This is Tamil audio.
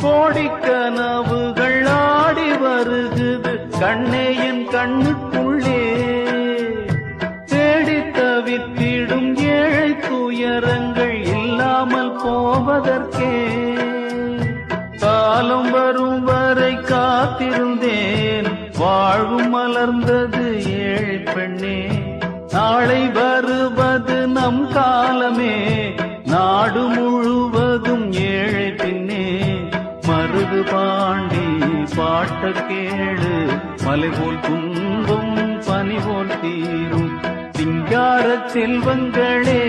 கோடிக்கனவுகள் ஆடி வருகுது கண்ணே என் கண்ணுக்குள்ளே. தேடி தவித்திடும் ஏழை துயரங்கள் இல்லாமல் போவதற்கே. காலம் வரும் வரை காத்திருந்தேன், வாழ்வும் மலர்ந்தது ஏழை பெண்ணே. நாளை வருவது நம் காலமே, நாடு முழுவதும் ஏழை பின்னே. மருது பாண்டி பாட்ட கேளு, மலை போல் துன்பம் பனி போல் தீரும் சிங்கார செல்வங்களே.